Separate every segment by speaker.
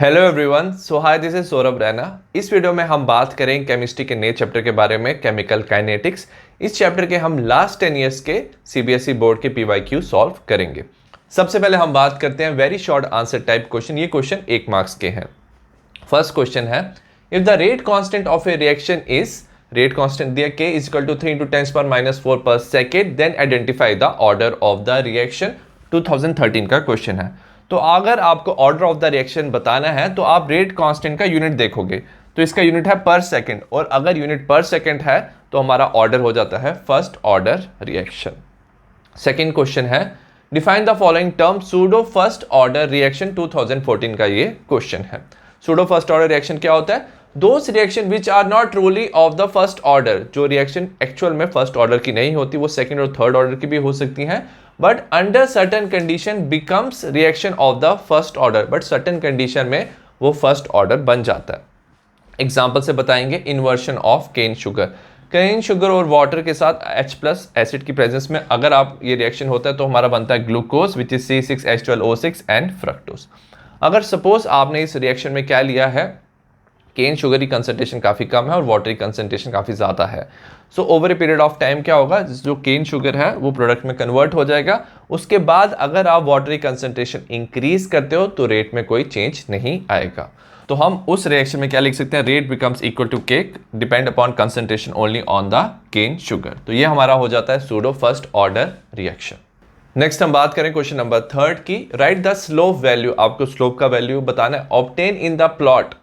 Speaker 1: Hello everyone, so hi, this is Saurabh Raina. इस video में हम बात करेंगे केमिस्ट्री के नए चैप्टर के बारे में, केमिकल काइनेटिक्स। इस चैप्टर के हम लास्ट 10 इयर्स के सीबीएसई बोर्ड के पीवाईक्यू सॉल्व करेंगे। सबसे पहले हम बात करते हैं very short answer type question. ये क्वेश्चन 1 मार्क्स के हैं। फर्स्ट क्वेश्चन है, if the rate constant of a reaction is, rate constant दिया k इज इक्वल टू 3 × 10⁻⁴ पर second, then identify the order of the reaction. 2013 का क्वेश्चन है। तो अगर आपको ऑर्डर ऑफ द रिएक्शन बताना है तो आप रेट कांस्टेंट का यूनिट देखोगे, तो इसका यूनिट है पर सेकंड, और अगर यूनिट पर सेकंड है तो हमारा ऑर्डर हो जाता है first order reaction. Second question है, define the following term pseudo first order reaction. 2014 का ये क्वेश्चन है। सूडो फर्स्ट ऑर्डर रिएक्शन क्या होता है? Those reaction which are not truly of the first order, जो रिएक्शन एक्चुअल में फर्स्ट ऑर्डर की नहीं होती, वो सेकंड और थर्ड ऑर्डर की भी हो सकती हैं, but under certain condition becomes reaction of the first order, but certain condition में वो फर्स्ट ऑर्डर बन जाता है। एग्जाम्पल से बताएंगे, inversion of cane sugar. Cane sugar और वाटर के साथ H+ एसिड की प्रेजेंस में अगर आप ये रिएक्शन होता है तो हमारा बनता है glucose which is C6H12O6 and fructose. अगर सपोज आपने इस रिएक्शन में क्या लिया है, केन शुगर की कंसंट्रेशन काफ़ी कम है और वाटर की कंसंट्रेशन काफ़ी ज़्यादा है, so over a period of time क्या होगा, जो केन शुगर है वो प्रोडक्ट में कन्वर्ट हो जाएगा। उसके बाद अगर आप वाटर की कंसंट्रेशन इंक्रीज करते हो तो रेट में कोई चेंज नहीं आएगा। तो हम उस रिएक्शन में क्या लिख सकते हैं, rate becomes equal to k depend upon concentration only on the cane sugar. तो ये हमारा हो जाता है pseudo first order reaction. Next हम बात करें क्वेश्चन नंबर 3 की। राइट द स्लोप वैल्यू, आपको स्लोप का वैल्यू बताना है, obtain in the plot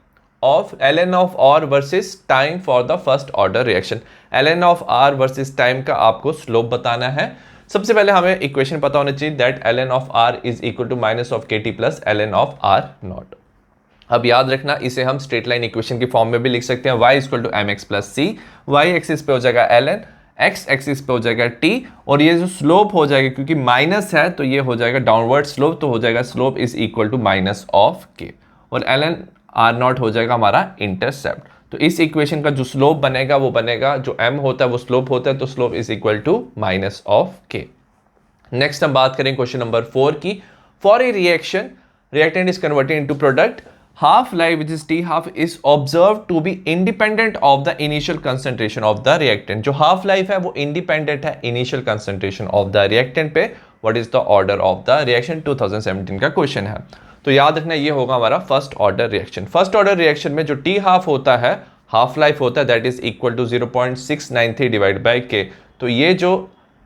Speaker 1: of ln of r versus time for the first order reaction. ln of r versus time का आपको स्लोप बताना है। सबसे पहले हमें इक्वेशन पता होना चाहिए that ln of r is equal to -kt plus ln of r naught. अब याद रखना, इसे हम स्ट्रेट लाइन इक्वेशन की फॉर्म में भी लिख सकते हैं, y equal to mx plus c। y axis पे हो जाएगा ln, x एक्सिस पे हो जाएगा t, और ये जो स्लोप हो जाएगा क्योंकि माइनस है तो ये हो जाएगा डाउनवर्ड स्लोप, तो हो जाएगा slope is equal to minus of k, और ln r नॉट हो जाएगा हमारा इंटरसेप्ट। तो इस इक्वेशन का जो स्लोप बनेगा वो बनेगा, जो m होता है वो स्लोप होता है, तो slope is equal to minus of k। Next हम बात करें क्वेश्चन नंबर 4 की। For a reaction, reactant is converted into product, half life which is t half is observed to be independent of the initial concentration of the reactant। जो half life है वो independent है initial concentration of the reactant पे। what is the order of the reaction? 2017 का क्वेश्चन है। तो याद रखना ये होगा हमारा first order reaction. First order reaction में जो t हाफ होता है, हाफ लाइफ होता है, that is equal to 0.693 divide by k। तो ये जो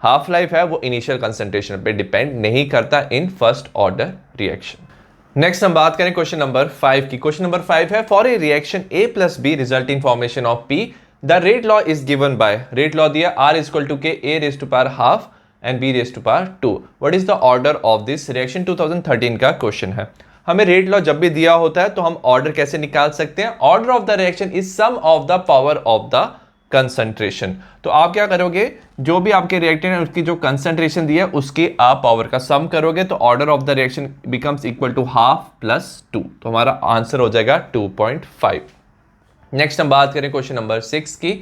Speaker 1: हाफ लाइफ है वो इनिशियल कंसंट्रेशन पे डिपेंड नहीं करता in first order reaction. Next हम बात करें क्वेश्चन नंबर 5 की। क्वेश्चन नंबर 5 है, for a reaction a plus b result in formation of p, the rate law is given by, rate law दिया r is equal to k a raise to power half and b raise to power 2। What is the order of this reaction? 2013 का क्वेश्चन है। हमें rate law जब भी दिया होता है तो हम ऑर्डर कैसे निकाल सकते हैं? Order of the reaction is sum of the power of the concentration. तो आप क्या करोगे, जो भी आपके रिएक्टेंट है उसकी जो कंसंट्रेशन दी है उसकी आप पावर का सम करोगे, तो order of the reaction becomes equal to half plus 2, तो हमारा आंसर हो जाएगा 2.5। नेक्स्ट हम बात करें क्वेश्चन नंबर 6 की।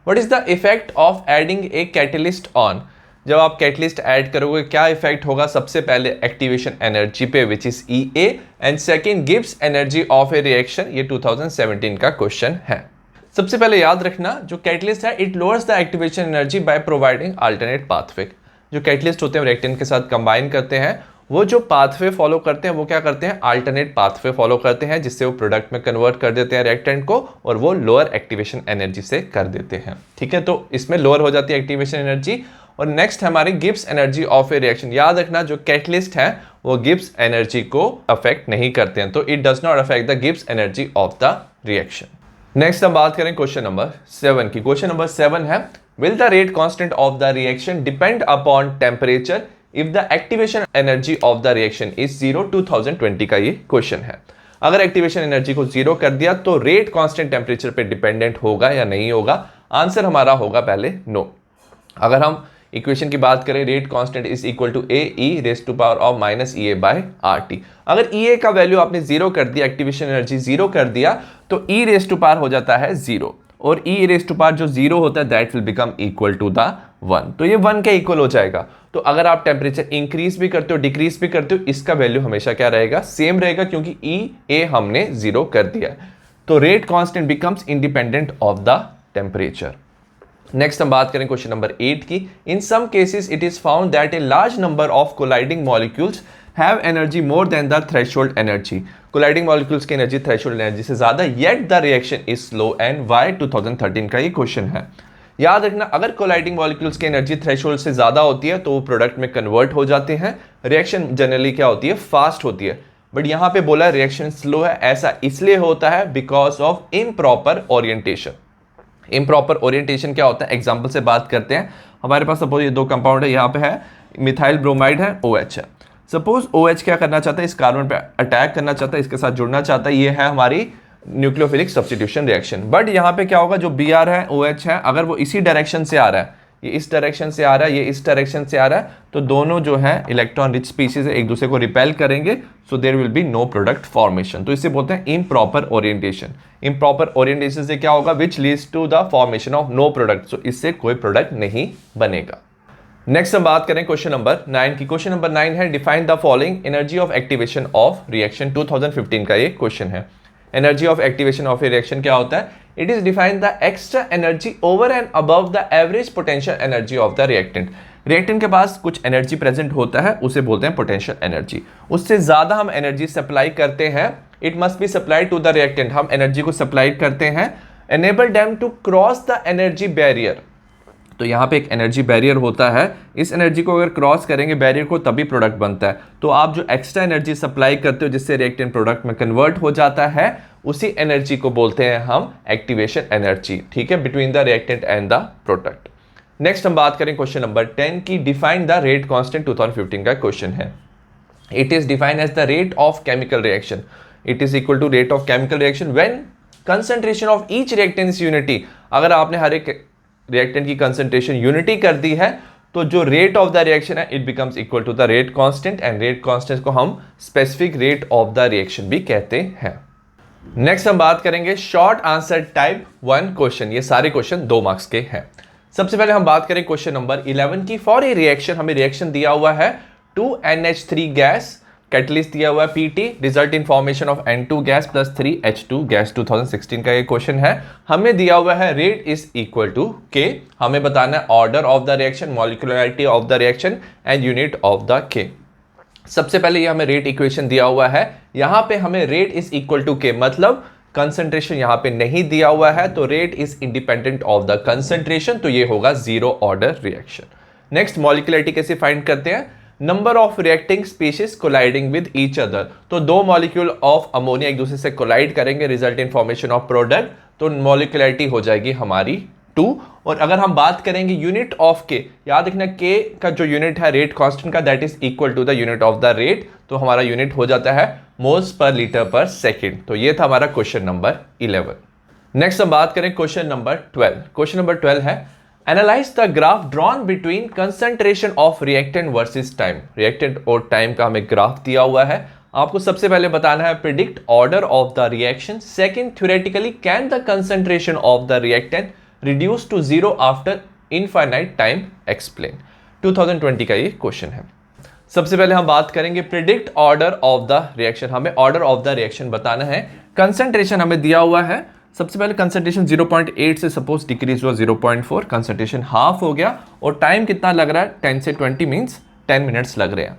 Speaker 1: What is the effect of adding a catalyst on? जब आप कैटलिस्ट ऐड करोगे क्या इफेक्ट होगा? सबसे पहले एक्टिवेशन एनर्जी पे which is EA, and second Gibbs energy of a reaction. ये 2017 का क्वेश्चन है। सबसे पहले याद रखना, जो कैटलिस्ट है it lowers the activation energy by providing alternate pathway. जो कैटलिस्ट होते हैं रिएक्टेंट के साथ कंबाइन करते हैं, वो जो पाथवे फॉलो करते हैं वो क्या करते हैं, अल्टरनेट पाथवे फॉलो करते हैं, जिससे वो प्रोडक्ट में कन्वर्ट कर देते हैं रिएक्टेंट को, और वो लोअर एक्टिवेशन एनर्जी से कर देते हैं। ठीक है, तो इसमें लोअर हो जाती है एक्टिवेशन एनर्जी। और नेक्स्ट हमारी Gibbs energy of a reaction. याद रखना, जो कैटलिस्ट है वो गिब्स एनर्जी को अफेक्ट नहीं करते हैं, तो it does not affect the Gibbs energy of the reaction. Next हम बात करें क्वेश्चन नंबर 7 की। क्वेश्चन नंबर 7 है, will the rate constant of the reaction depend upon temperature if the activation energy of the reaction is 0? 2020 का ये question है। अगर activation energy को 0 कर दिया तो रेट कांस्टेंट टेम्परेचर पे डिपेंडेंट होगा या नहीं होगा? आंसर हमारा होगा पहले नो। अगर हम इक्वेशन की बात करें, rate constant is equal to a e raise to power of minus EA by RT। अगर EA का वैल्यू आपने 0 कर दिया, एक्टिवेशन एनर्जी 0 कर दिया, तो E रेज टू पावर हो जाता है 0, और e रेज टू पावर जो 0 होता है that will become equal to the 1, तो ये 1 के इक्वल हो जाएगा। तो अगर आप टेम्परेचर इंक्रीज भी करते हो डिक्रीज भी करते हो, इसका वैल्यू हमेशा क्या रहेगा, सेम रहेगा, क्योंकि ई ए हमने 0 कर दिया है। तो rate constant becomes independent of the temperature. Next हम बात करें क्वेश्चन नंबर 8 की। In some cases it is found that a large number of colliding molecules have energy more than the threshold energy. Colliding molecules की energy threshold energy से ज्यादा, yet the reaction is slow and why. 2013 का ये question है। याद रखना, अगर colliding molecules की एनर्जी थ्रेशोल्ड से ज्यादा होती है तो वो प्रोडक्ट में कन्वर्ट हो जाते हैं। रिएक्शन जनरली क्या होती है, फास्ट होती है। बट यहां पे बोला रिएक्शन स्लो है, ऐसा इसलिए होता है because of improper orientation. Improper orientation क्या होता है, एग्जाम्पल से बात करते हैं। हमारे पास सपोज ये दो कंपाउंड है, यहाँ पे है मिथाइल ब्रोमाइड है, OH है। सपोज OH क्या करना चाहता है, इस कार्बन पे अटैक करना चाहता है, इसके साथ जुड़ना चाहता है, ये है हमारी न्यूक्लियोफिलिक सब्स्टिट्यूशन रिएक्शन। बट यहाँ पे क्या होगा, जो Br है OH है, अगर वो इसी डायरेक्शन से आ रहा है, ये इस डायरेक्शन से आ रहा है, ये इस डायरेक्शन से आ रहा है, तो दोनों जो है इलेक्ट्रॉन रिच स्पीशीज एक दूसरे को रिपेल करेंगे, so there will be no product formation. तो इसे बोलते हैं इम्प्रॉपर ओरिएंटेशन। इम्प्रॉपर ओरिएंटेशन से क्या होगा, which leads to the formation of no product, so इससे कोई प्रोडक्ट नहीं बनेगा। नेक्स्ट हम बात करें क्वेश्चन नंबर 9 की। क्वेश्चन नंबर 9 है define the following energy of activation of reaction. 2015 का ये क्वेश्चन है। Energy of activation of a reaction क्या होता है, it is define the extra energy over and above the average potential energy of the reactant. Reactant के पास कुछ energy present होता है, उसे बोलते हैं पोटेंशियल एनर्जी। उससे ज्यादा हम एनर्जी सप्लाई करते हैं, it must be supply to the reactant. हम एनर्जी को सप्लाई करते हैं, enable them to cross the energy barrier. तो यहाँ पे एक एनर्जी बैरियर होता है, इस एनर्जी को अगर क्रॉस करेंगे बैरियर को तभी प्रोडक्ट बनता है। तो आप जो एक्स्ट्रा एनर्जी सप्लाई करते हो जिससे रिएक्टेंट प्रोडक्ट में कन्वर्ट हो जाता है, उसी एनर्जी को बोलते हैं हम एक्टिवेशन एनर्जी। ठीक है, between the reactant and the product. Next हम बात करें क्वेश्चन नंबर 10 की। Define the rate constant. 2015 का क्वेश्चन है। It is defined as the rate of chemical reaction. It is equal to rate of chemical reaction when concentration of each reactant is unity. अगर आपने हर एक रिएक्टेंट की concentration unity कर दी है, तो जो रेट ऑफ द रिएक्शन है it becomes equal to the rate constant, and rate constant को हम specific rate of the reaction भी कहते हैं। नेक्स्ट हम बात करेंगे शॉर्ट आंसर टाइप 1 क्वेश्चन। ये सारे क्वेश्चन 2 मार्क्स के हैं। सबसे पहले हम बात करें क्वेश्चन नंबर 11 की। फॉर ए रिएक्शन, हमें रिएक्शन दिया हुआ है 2NH3 गैस, कैटलिस्ट दिया हुआ है PT, result in formation of N2 gas plus 3H2 gas. 2016 का ये क्वेश्चन है। हमें दिया हुआ है rate is equal to K। हमें बताना है order of the reaction, molecularity of the reaction and unit of the K। सबसे पहले ये हमें रेट इक्वेशन दिया हुआ है, यहां पे हमें rate is equal to K, मतलब कंसंट्रेशन यहां पे नहीं दिया हुआ है, तो rate is independent of the concentration, तो ये होगा 0 ऑर्डर रिएक्शन। नेक्स्ट मॉलिक्यूलरिटी कैसे फाइंड करते हैं, number of reacting species colliding with each other. तो 2 मॉलिक्यूल ऑफ अमोनिया एक दूसरे से कोलाइड करेंगे, result in formation of product, तो मॉलिक्यूलरिटी हो जाएगी हमारी 2। और अगर हम बात करेंगे यूनिट ऑफ K, याद रखना K का जो यूनिट है रेट कांस्टेंट का, that is equal to the unit of the rate, तो हमारा यूनिट हो जाता है मोल्स पर लीटर पर सेकेंड। तो ये था हमारा क्वेश्चन नंबर 11। नेक्स्ट हम बात करें क्वेश्चन नंबर 12। क्वेश्चन नंबर 12 है analyse the graph drawn between concentration of reactant versus time. Reactant और टाइम का हमें ग्राफ दिया हुआ है। आपको सबसे पहले बताना है predict order of the reaction. Second, theoretically can the concentration of the reactant reduce to 0 after infinite time, explain. 2020 का ये क्वेश्चन है। सबसे पहले हम बात करेंगे predict order of the reaction. हमें ऑर्डर ऑफ द रिएक्शन बताना है। कंसंट्रेशन हमें दिया हुआ है। सबसे पहले कंसंट्रेशन 0.8 से सपोज डिक्रीज हुआ 0.4, कंसंट्रेशन हाफ हो गया, और टाइम कितना लग रहा है 10 से 20 मीन्स 10 मिनट्स लग रहे हैं।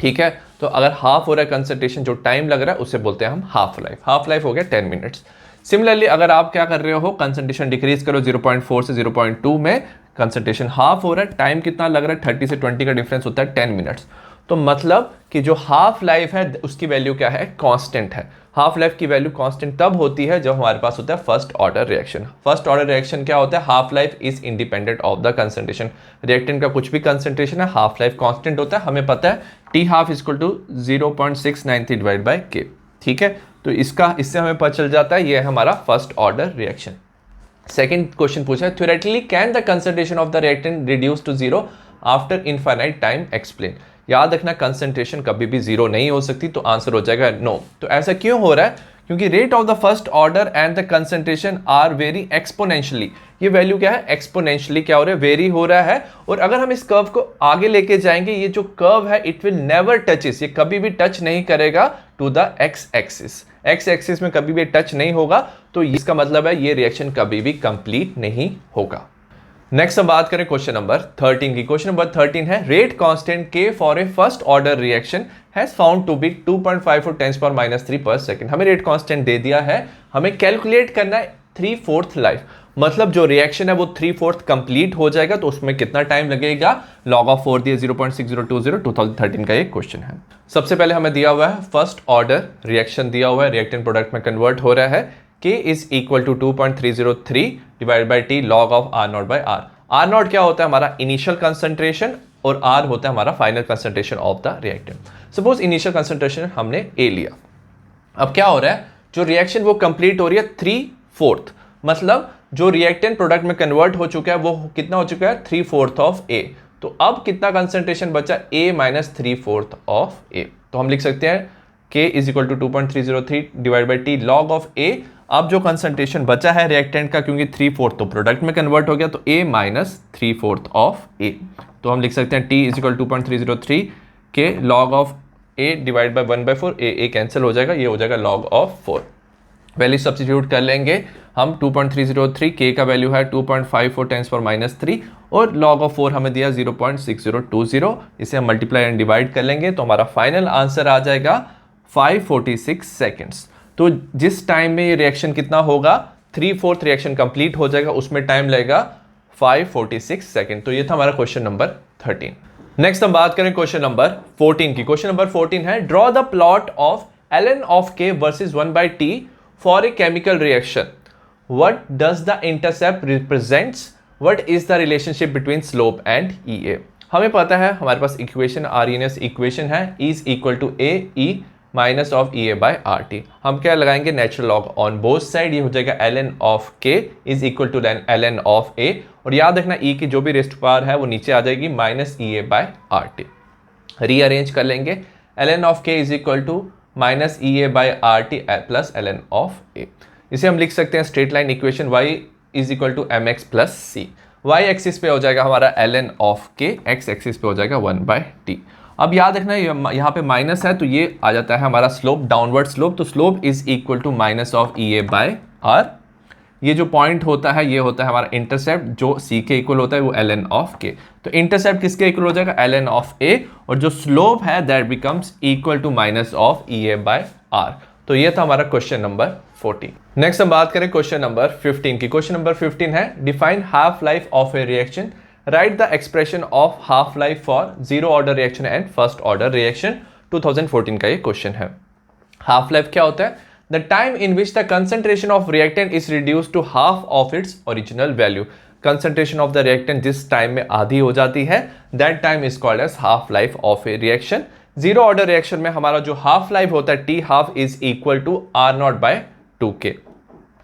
Speaker 1: ठीक है, तो अगर हाफ हो रहा है कंसंट्रेशन, जो टाइम लग रहा है उसे बोलते हैं हम हाफ लाइफ। हाफ लाइफ हो गया 10 मिनट्स। सिमिलरली अगर आप क्या कर रहे हो, कंसंट्रेशन डिक्रीज करो 0.4 से 0.2 में, कंसंट्रेशन हाफ हो रहा है, टाइम कितना लग रहा है 30 से 20 का डिफरेंस होता है 10 मिनट्स। तो मतलब कि जो हाफ लाइफ है उसकी वैल्यू क्या है, कांस्टेंट है। हाफ लाइफ की वैल्यू कांस्टेंट तब होती है जब हमारे पास होता है first order reaction. First order reaction क्या होता है, half life is independent of the concentration. Reactant का कुछ भी कंसंट्रेशन है, हाफ लाइफ कांस्टेंट होता है। हमें पता है T half equal to 0.693 divide by K। ठीक है, तो इससे हमें पता चल जाता है ये है हमारा first order reaction. Second question पूछा है theoretically can the concentration of the reactant reduce to 0 after infinite time, explain. याद रखना कंसंट्रेशन कभी भी 0 नहीं हो सकती, तो आंसर हो जाएगा नो। तो ऐसा क्यों हो रहा है, क्योंकि rate of the first order and the concentration are very exponentially. ये वैल्यू क्या है, एक्सपोनेंशियली क्या हो रहा है, वेरी हो रहा है। और अगर हम इस कर्व को आगे लेके जाएंगे, ये जो कर्व है इट विल नेवर टचेस, ये कभी भी टच नहीं करेगा to the x axis, x axis में कभी भी टच नहीं होगा। तो इसका मतलब है ये रिएक्शन कभी भी कंप्लीट नहीं होगा। नेक्स्ट हम बात करें क्वेश्चन नंबर 13 की। क्वेश्चन नंबर 13 है rate constant k for a first order reaction has found to be 2.54 10⁻³ पर सेकंड। हमें रेट कांस्टेंट दे दिया है, हमें कैलकुलेट करना है 3/4 लाइफ, मतलब जो रिएक्शन है वो 3/4 कंप्लीट हो जाएगा, तो उसमें कितना टाइम लगेगा, log of 4 दिया 0.6020, 2013 का ये क्वेश्चन है। सबसे पहले हमें दिया हुआ है फर्स्ट ऑर्डर रिएक्शन दिया हुआ है, रिएक्टेंट प्रोडक्ट में कन्वर्ट हो रहा है, K is equal to 2.303 divide by T log of R0/R। R0 क्या होता है, हमारा इनिशियल कंसंट्रेशन, और R होता है हमारा final concentration of the reactant. Suppose initial concentration हमने A लिया, अब क्या हो रहा है, जो रिएक्शन वो कंप्लीट हो रही है 3/4, मतलब जो रिएक्टेंट प्रोडक्ट में कन्वर्ट हो चुका है वो कितना हो चुका है, 3/4 ऑफ A। तो अब कितना कंसंट्रेशन बचा, A माइनस 3/4 ऑफ A। तो हम लिख सकते हैं K is equal to 2.303 divide by T log of A। अब जो कंसंट्रेशन बचा है रिएक्टेंट का, क्योंकि 3/4 तो प्रोडक्ट में कन्वर्ट हो गया, तो A माइनस 3/4 ऑफ A। तो हम लिख सकते हैं T is equal 2.303 K log of A divide by 1/4, A cancel हो जाएगा, ये हो जाएगा log ऑफ 4। वैल्यू सब्स्टिट्यूट कर लेंगे हम, 2.303 K का वैल्यू है 2.54 10⁻³ और log ऑफ 4 हमें दिया 0.6020, इसे हम मल्टीप्लाई एंड डिवाइड कर लेंगे तो हमारा फाइनल आंसर आ जाएगा 546 सेकेंड्स। तो जिस टाइम में ये रिएक्शन कितना होगा, 3/4 रिएक्शन कंप्लीट हो जाएगा, उसमें टाइम लगेगा 546 सेकेंड। तो ये था हमारा क्वेश्चन नंबर 13। नेक्स्ट हम बात करें क्वेश्चन नंबर 14 की। क्वेश्चन नंबर 14 है draw the plot of ln of K versus 1/T for a chemical reaction. What does the intercept represents? What is the relationship between slope and EA? हमें पता है, हमारे पास इक्वेशन आर्यनस इक्वेशन है, E is equal to AE minus of EA by RT। हम क्या लगाएंगे, natural log on both side, ये हो जाएगा ln of K is equal to ln of A। और याद रखना E की जो भी रेस्ट पावर है वो नीचे आ जाएगी, minus EA by RT। Rearrange कर लेंगे, ln of K is equal to minus EA by RT plus ln of A। इसे हम लिख सकते हैं straight line equation y is equal to mx plus c। y axis पे हो जाएगा हमारा ln of k, x axis पे हो जाएगा 1/t। अब याद रखना यहाँ पे माइनस है तो ये आ जाता है हमारा स्लोप, डाउनवर्ड स्लोप। तो slope is equal to minus of EA by R। ये जो पॉइंट होता है ये होता है हमारा इंटरसेप्ट, जो c के इक्वल होता है वो ln ऑफ k। तो इंटरसेप्ट किसके इक्वल हो जाएगा, ln ऑफ a, और जो स्लोप है that becomes equal to minus of EA by R। तो ये था हमारा क्वेश्चन नंबर 14। नेक्स्ट हम बात करें क्वेश्चन नंबर 15 की। क्वेश्चन नंबर 15 है define half life of a reaction, right the expression of half life for zero order reaction and first order reaction. 2014 का ये क्वेश्चन है। हाफ लाइफ क्या होता है, the time in which the concentration of reactant is reduce to half of its original value. Concentration of the reactant जिस time में आधी हो जाती है that time is called as half life of a reaction. Zero order reaction में हमारा जो half life होता है T half is equal to R0/2K।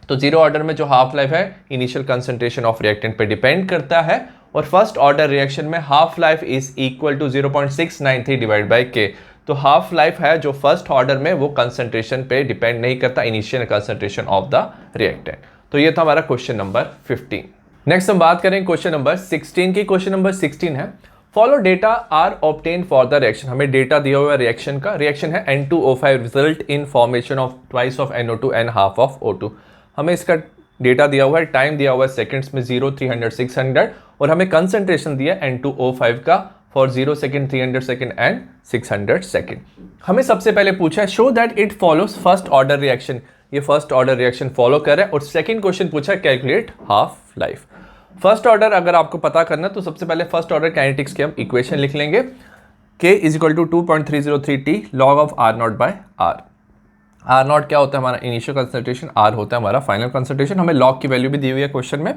Speaker 1: तो जीरो ऑर्डर में जो हाफ लाइफ है इनिशियल कंसंट्रेशन ऑफ रिएक्टेंट पे डिपेंड करता है, और फर्स्ट ऑर्डर रिएक्शन में half life is equal to 0.693 divide by K। तो हाफ लाइफ है जो फर्स्ट ऑर्डर में वो कंसंट्रेशन पे डिपेंड नहीं करता, initial concentration of the reactant. तो ये था हमारा क्वेश्चन नंबर 15। नेक्स्ट हम बात करें क्वेश्चन नंबर 16 की। क्वेश्चन नंबर 16 है follow data are obtain for the reaction. हमें डेटा दिया हुआ है रिएक्शन का, रिएक्शन है N2O5 result in formation of twice of NO2 and half of O2। हमें इसका डेटा दिया हुआ है, टाइम दिया हुआ है सेकंड्स में 0, 300, 600, और हमें कंसंट्रेशन दिया है N2O5 का for 0 second, 300 second and 600 second. हमें सबसे पहले पूछा है show that it follows first order reaction. ये फर्स्ट ऑर्डर रिएक्शन फॉलो कर रहा है, और सेकंड क्वेश्चन पूछा है calculate half life. First order अगर आपको पता करना तो सबसे पहले फर्स्ट ऑर्डर काइनेटिक्स की हम इक्वेशन लिख लेंगे, K is equal to 2.303T log of R0/R। R0 क्या होता है हमारा इनिशियल कंसंट्रेशन, R होता है हमारा फाइनल कंसंट्रेशन। हमें log की वैल्यू भी दी हुई है क्वेश्चन में।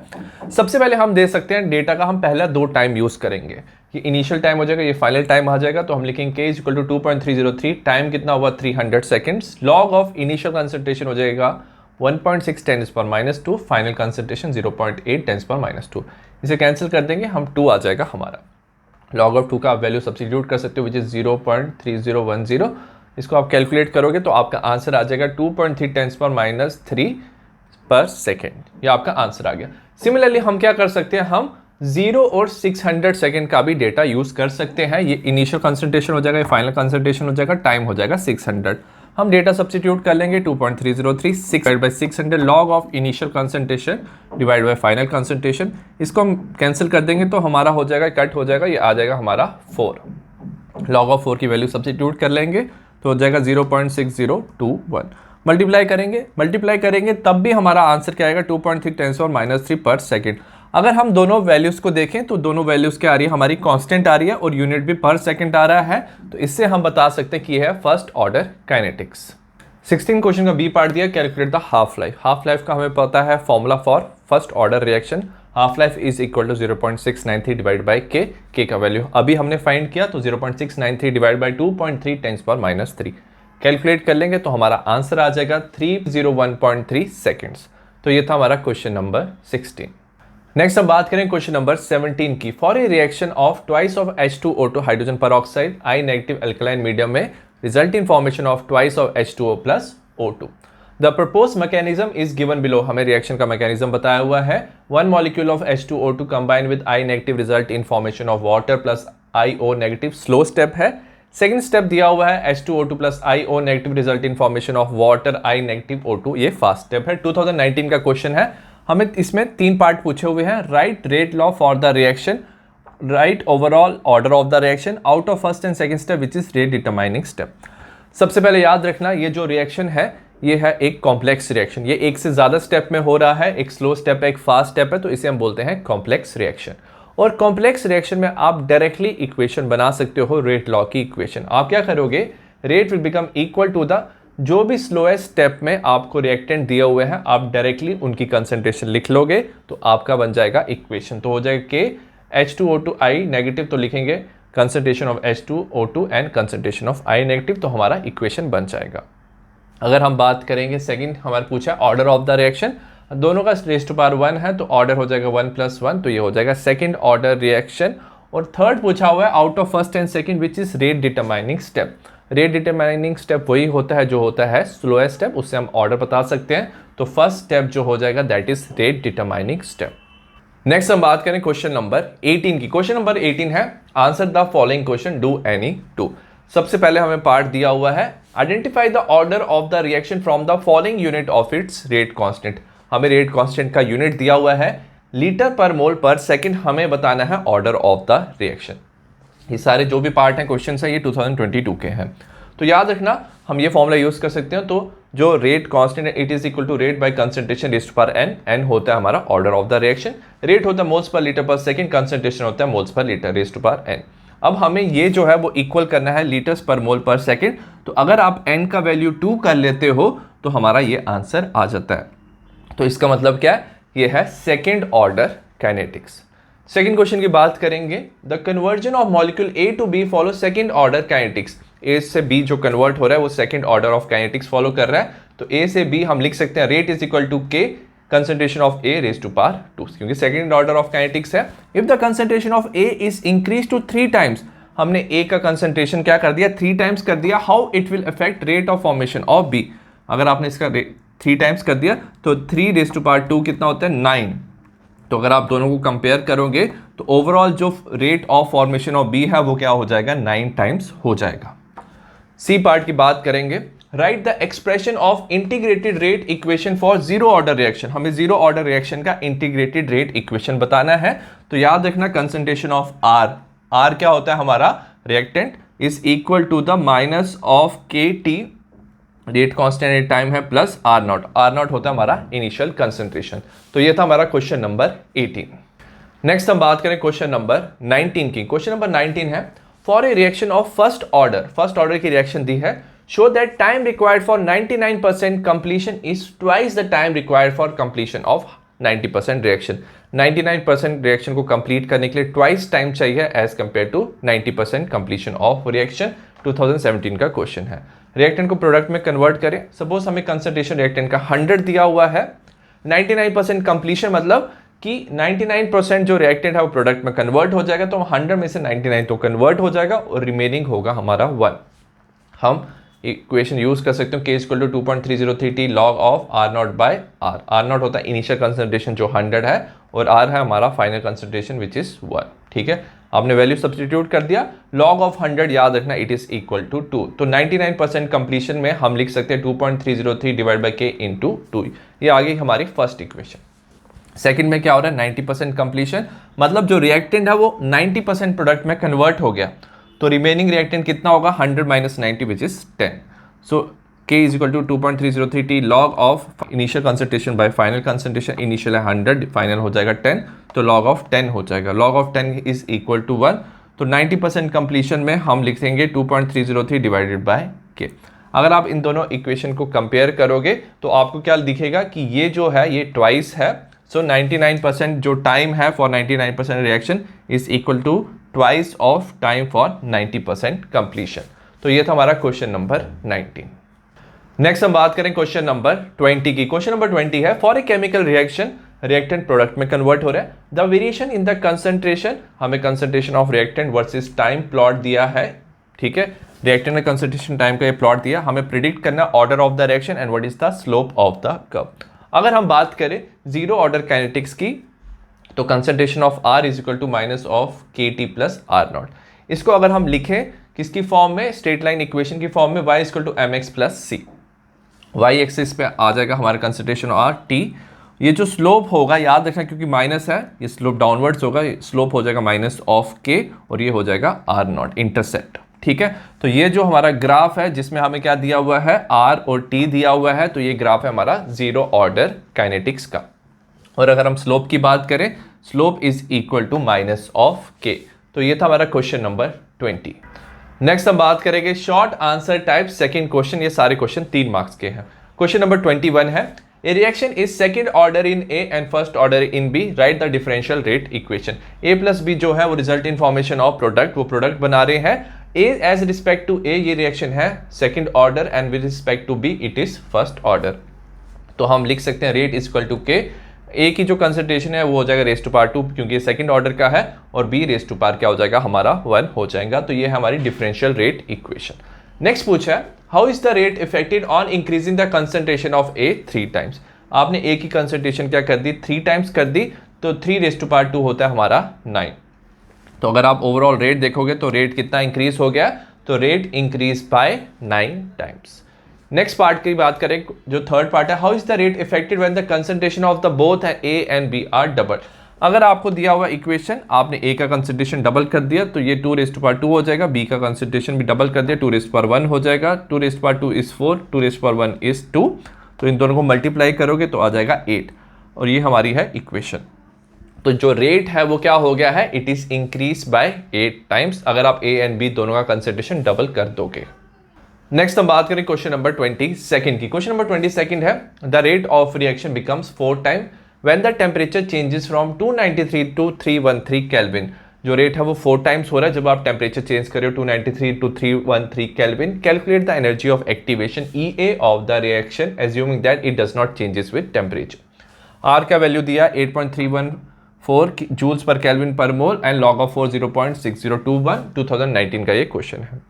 Speaker 1: सबसे पहले हम दे सकते हैं डेटा का हम पहला दो टाइम यूज करेंगे, ये इनिशियल टाइम हो जाएगा, ये फाइनल टाइम आ जाएगा। तो हम लिखेंगे K is equal to 2.303, time कितना हुआ 300 seconds, log of initial concentration हो जाएगा 1.6 10⁻², फाइनल कंसंट्रेशन 0.8 10⁻²। इसे कैंसिल कर देंगे हम, 2 आ जाएगा हमारा। log ऑफ 2 का आप वैल्यू सब्स्टिट्यूट कर सकते हो विच इज 0.3010, इसको आप कैलकुलेट करोगे तो आपका आंसर आ जाएगा 2.3 × 10⁻³ पर सेकेंड। ये आपका आंसर आ गया। सिमिलरली हम क्या कर सकते हैं, हम 0 और 600 सेकेंड का भी डेटा यूज कर सकते हैं। ये इनिशियल कंसंट्रेशन हो जाएगा, ये फाइनल कंसंट्रेशन हो जाएगा, टाइम हो जाएगा 600। हम डेटा सब्स्टिट्यूट कर लेंगे 2.303 6/600 log of initial concentration divide by final concentration. इसको हम कैंसिल कर देंगे तो हमारा हो जाएगा, कट हो जाएगा, ये आ जाएगा हमारा 4। लॉग ऑफ 4 की वैल्यू सब्स्टिट्यूट कर लेंगे तो हो जाएगा 0.6021। मल्टीप्लाई करेंगे तब भी हमारा आंसर क्या आएगा 2.3 × 10⁻³ पर सेकेंड। अगर हम दोनों वैल्यूज को देखें तो दोनों वैल्यूज क्या आ रही है, हमारी कांस्टेंट आ रही है और यूनिट भी पर सेकंड आ रहा है, तो इससे हम बता सकते हैं कि यह है फर्स्ट ऑर्डर काइनेटिक्स। 16 क्वेश्चन का बी पार्ट दिया, calculate the half life. Half life का हमें पता है formula for first order reaction, half life is equal to 0.693 divide by K का वैल्यू अभी हमने फाइंड किया तो 0.693 डिवाइड बाई 2.3 × 10⁻³ कैलकुलेट कर लेंगे तो हमारा आंसर आ जाएगा 301.3 सेकेंड्स। तो ये था हमारा क्वेश्चन नंबर 16। नेक्स्ट हम बात करें क्वेश्चन नंबर 17 की। For a reaction of twice of H2O2 hydrogen peroxide I negative alkaline medium में result in formation of twice of H2O plus O2। The propose mechanism is given below. हमें reaction का mechanism बताया हुआ है। 1 molecule of H2O2 combine with I negative result in formation of water plus IO negative, slow step है। Second step दिया हुआ है H2O2 plus IO negative result in formation of water I negative O2, ये fast step है। 2019 का क्वेश्चन है। हमें इसमें 3 पार्ट पूछे हुए हैं। Right rate law for the reaction, right overall order of the reaction, out of first and second step which is rate determining step. सबसे पहले याद रखना ये जो रिएक्शन है ये है एक कॉम्प्लेक्स रिएक्शन, ये एक से ज्यादा स्टेप में हो रहा है, एक स्लो स्टेप है, एक फास्ट स्टेप है, तो इसे हम बोलते हैं कॉम्प्लेक्स रिएक्शन। और कॉम्प्लेक्स रिएक्शन में आप डायरेक्टली इक्वेशन बना सकते हो रेट लॉ की इक्वेशन। आप क्या करोगे, rate will become equal to the जो भी स्लोएस्ट स्टेप में आपको रिएक्टेंट दिए हुए हैं, आप डायरेक्टली उनकी कंसंट्रेशन लिख लोगे तो आपका बन जाएगा इक्वेशन। तो हो जाएगा कि H2O2 I नेगेटिव, तो लिखेंगे concentration of H2O2 and concentration of I negative, तो हमारा इक्वेशन बन जाएगा। अगर हम बात करेंगे सेकंड, हमारे पूछा ऑर्डर ऑफ द रिएक्शन, दोनों का रेज़ टू पावर 1 है तो ऑर्डर हो जाएगा 1 + 1, तो ये हो जाएगा सेकंड ऑर्डर रिएक्शन। और थर्ड पूछा हुआ है out of first and second which is rate determining step. Rate determining step वही होता है जो होता है स्लोएस्ट स्टेप, उससे हम ऑर्डर बता सकते हैं। तो फर्स्ट स्टेप जो हो जाएगा that is rate determining step. Next हम बात करें क्वेश्चन नंबर 18 की। क्वेश्चन नंबर 18 है answer the following question, do any two. सबसे पहले हमें पार्ट दिया हुआ है identify the order of the reaction from the following unit of its rate constant. हमें रेट कांस्टेंट का यूनिट दिया हुआ है लीटर पर मोल पर सेकंड, हमें बताना है ऑर्डर ऑफ द रिएक्शन। ये सारे जो भी पार्ट हैं क्वेश्चन है ये 2022 के हैं, तो याद रखना हम ये फॉर्मूला यूज कर सकते हैं। तो जो रेट कांस्टेंट है it is equal to rate by concentration raised to power n, n होता है हमारा order of the reaction, rate होता है मोल्स पर लीटर पर सेकंड, कंसंट्रेशन होता है moles per litre raised to power n। अब हमें ये जो है वो इक्वल करना है लीटर्स पर मोल पर सेकंड, तो अगर आप n का वैल्यू 2 कर लेते हो तो हमारा ये आंसर आ जाता है। तो इसका मतलब क्या है, ये है second order kinetics. Second question की बात करेंगे, the conversion of molecule A to B follow second order kinetics. A से B जो कन्वर्ट हो रहा है वो second order of kinetics follow कर रहा है। तो A से B हम लिख सकते हैं rate is equal to K concentration of A raised to power 2, क्योंकि सेकंड ऑर्डर ऑफ काइनेटिक्स है। If the concentration of A is increase to 3 times, हमने A का कंसंट्रेशन क्या कर दिया 3 टाइम्स कर दिया, how it will affect rate of formation of B। अगर आपने इसका 3 टाइम्स कर दिया तो 3 रेज़्ड टू पावर 2 कितना होता है 9। तो अगर आप दोनों को कंपेयर करोगे तो ओवरऑल जो rate of formation of B है वो क्या हो जाएगा 9 टाइम्स हो जाएगा। सी पार्ट की बात करेंगे, right the expression of integrated rate equation for zero order reaction. हमें जीरो ऑर्डर रिएक्शन का इंटीग्रेटेड रेट इक्वेशन बताना है। तो याद रखना कंसंट्रेशन ऑफ आर, आर क्या होता है हमारा reactant, is equal to the minus of k t, rate constant at time है, plus R naught, R naught होता है हमारा इनिशियल कंसंट्रेशन। तो ये था हमारा क्वेश्चन नंबर 18। नेक्स्ट हम बात करें क्वेश्चन नंबर 19 की। क्वेश्चन नंबर 19 है for a reaction of first order, first order की रिएक्शन दी है, show that time required for 99% completion is twice the time required for completion of 90% reaction. 99% reaction को complete करने के लिए ट्वाइस टाइम चाहिए as compare to 90% completion of reaction. 2017 का क्वेश्चन है। रिएक्टेंट को प्रोडक्ट में कन्वर्ट करें, सपोज हमें कंसंट्रेशन रिएक्टेंट का 100 दिया हुआ है, 99% कंप्लीशन मतलब कि 99% जो रिएक्टेंट है वो प्रोडक्ट में कन्वर्ट हो जाएगा, तो 100 में से 99 तो कन्वर्ट हो जाएगा और रिमेनिंग होगा हमारा 1। हम इक्वेशन यूज कर सकते हो, K equal to 2.303 log of R naught by R। R naught होता है इनिशियल कंसंट्रेशन जो 100 है, और R है हमारा फाइनल कंसंट्रेशन विच इज 1। ठीक है, आपने वैल्यू सब्स्टिट्यूट कर दिया, log ऑफ 100 याद रखना इट इज इक्वल टू 2। तो 99% कंप्लीशन में हम लिख सकते हैं 2.303 डिवाइड बाई K इंटू 2। ये आ गई हमारी फर्स्ट इक्वेशन। सेकंड में क्या हो रहा है, 90% कंप्लीशन, मतलब जो रिएक्टेंट है वो 90% प्रोडक्ट में कन्वर्ट हो गया, तो रिमेनिंग रिएक्टेंट कितना होगा, 100 minus 90 which is 10। So K is equal to 2.303 T log of initial concentration by final concentration, initial है 100, फाइनल हो जाएगा 10, तो log ऑफ 10 हो जाएगा, log of 10 is equal to 1। तो 90% कंप्लीशन में हम लिख देंगे 2.303 डिवाइडेड बाय K। अगर आप इन दोनों इक्वेशन को कंपेयर करोगे तो आपको क्या दिखेगा कि ये जो है ये ट्वाइस है। सो 99% जो टाइम है for 99% reaction is equal to twice of time for 90% completion. तो ये था हमारा क्वेश्चन नंबर 19। नेक्स्ट हम बात करें क्वेश्चन नंबर 20 की। क्वेश्चन नंबर 20 है, for a chemical reaction reactant product में कन्वर्ट हो रहा है, the variation in the concentration, हमें concentration of reactant versus time plot दिया है। ठीक है, रिएक्टेंट में कंसंट्रेशन टाइम का ये प्लॉट दिया, हमें प्रिडिक्ट करना order of the reaction and what is the slope of the curve. अगर हम बात करें जीरो ऑर्डर काइनेटिक्स की, तो concentration of R is equal to minus of KT plus R naught. इसको अगर हम लिखें किसकी फॉर्म में, स्ट्रेट लाइन इक्वेशन की फॉर्म में, y is equal to mx plus c। y axis पे आ जाएगा हमारा कंसंट्रेशन R T। ये जो स्लोप होगा याद रखना, क्योंकि माइनस है, ये स्लोप डाउनवर्ड्स होगा, स्लोप हो जाएगा माइनस ऑफ K, और ये हो जाएगा R नॉट इंटरसेप्ट। ठीक है, तो ये जो हमारा ग्राफ है जिसमें हमें क्या दिया हुआ है, R और T दिया हुआ है, तो ये ग्राफ है हमारा जीरो ऑर्डर काइनेटिक्स का। और अगर हम स्लोप की बात करें, slope is equal to minus of K। तो ये था हमारा क्वेश्चन नंबर 20। नेक्स्ट हम बात करेंगे short answer type second question. ये सारे क्वेश्चन 3 मार्क्स के हैं। क्वेश्चन नंबर 21 है, a reaction is second order in A and first order in B, write the differential rate equation. A plus B जो है वो result in formation of product, वो product बना रहे हैं। A as respect to A ये reaction है second order, and with respect to B it is first order. तो हम लिख सकते हैं rate is equal to K। A की जो कंसंट्रेशन है वो हो जाएगा रेस टू पावर 2, क्योंकि सेकंड ऑर्डर का है, और B रेस टू पावर क्या हो जाएगा हमारा 1 हो जाएगा। तो ये है हमारी डिफरेंशियल रेट इक्वेशन। नेक्स्ट पूछा है, how is the rate affected on increasing the concentration of A 3 times. आपने A की कंसंट्रेशन क्या कर दी, 3 टाइम्स कर दी, तो 3 रेस टू पावर 2 होता है हमारा 9। तो अगर आप ओवरऑल रेट देखोगे तो रेट कितना इंक्रीज हो गया, तो rate increase by 9 times. Next part की बात करें, जो थर्ड पार्ट है, how is the rate affected when the concentration of the both A and B are double. अगर आपको दिया हुआ इक्वेशन, आपने A का कंसंट्रेशन डबल कर दिया, तो ये 2 रेस टू पावर 2 हो जाएगा, B का कंसंट्रेशन भी डबल कर दिया, 2 रेस टू पावर 1 हो जाएगा, 2 raise to power 2 is 4, 2 raise to power 1 is 2। तो इन दोनों को मल्टीप्लाई करोगे तो आ जाएगा 8, और ये हमारी है इक्वेशन। तो जो रेट है वो क्या हो गया है, it is increase by 8 times, अगर आप A एंड B दोनों का कंसंट्रेशन डबल कर दोगे। नेक्स्ट हम बात करें क्वेश्चन नंबर 22 की। क्वेश्चन नंबर 22 है, the rate of reaction becomes 4 time when the temperature changes from 293 to 313 kelvin. जो रेट है वो 4 टाइम्स हो रहा है जब आप टेम्परेचर चेंज कर रहे हो 293 to 313 kelvin. Calculate the energy of activation EA of the reaction assuming that it does not changes with temperature. R का वैल्यू दिया 8.314 जूल्स पर केल्विन पर मोल, एंड लॉग ऑफ 4 0.6021। 2019 का ये क्वेश्चन है।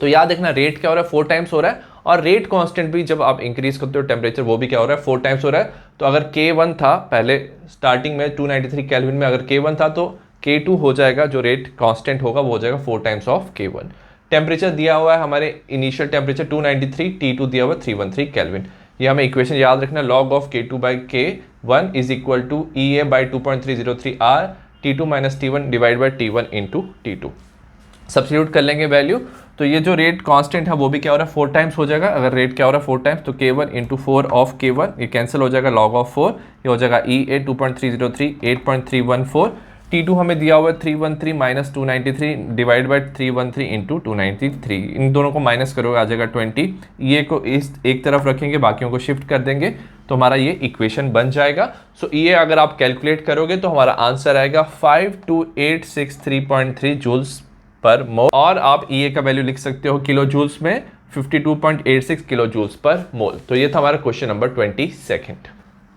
Speaker 1: तो याद रखना रेट क्या हो रहा है, 4 टाइम्स हो रहा है, और रेट कांस्टेंट भी जब आप इंक्रीज करते हो टेम्परेचर वो भी क्या हो रहा है, 4 टाइम्स हो रहा है। तो अगर K1 था पहले स्टार्टिंग में 293 केल्विन में, अगर K1 था तो K2 हो जाएगा, जो रेट कांस्टेंट होगा वो हो जाएगा 4 टाइम्स ऑफ K1। टेम्परेचर दिया हुआ है हमारे इनिशियल टेम्परेचर 293, T2 दिया हुआ 313 केल्विन। ये हमें इक्वेशन याद रखना, log of K2 by K1 is equal to EA by 2.303 R T2 minus T1 divide by T1 into T2। Substitute कर लेंगे वैल्यू, तो ये जो रेट कांस्टेंट है वो भी क्या हो रहा है 4 टाइम्स हो जाएगा। अगर रेट क्या हो रहा है 4 टाइम्स, तो K1 इंटू 4 ऑफ K1, ये कैंसिल हो जाएगा, log ऑफ 4, ये हो जाएगा EA 2.303 8.314। T2 हमें दिया हुआ है 313 माइनस 293 डिवाइड बाई 313 इंटू 293। इन दोनों को माइनस करोगे आ जाएगा 20। ये को इस एक तरफ रखेंगे, बाकियों को शिफ्ट कर देंगे, तो हमारा ये इक्वेशन बन जाएगा। सो ये अगर आप कैलकुलेट करोगे तो हमारा आंसर आएगा 52863.3 जूल्स पर मोल, और आप EA का वैल्यू लिख सकते हो किलो जूल्स में 52.86 किलो जूल्स पर मोल। तो ये था हमारा क्वेश्चन नंबर 22।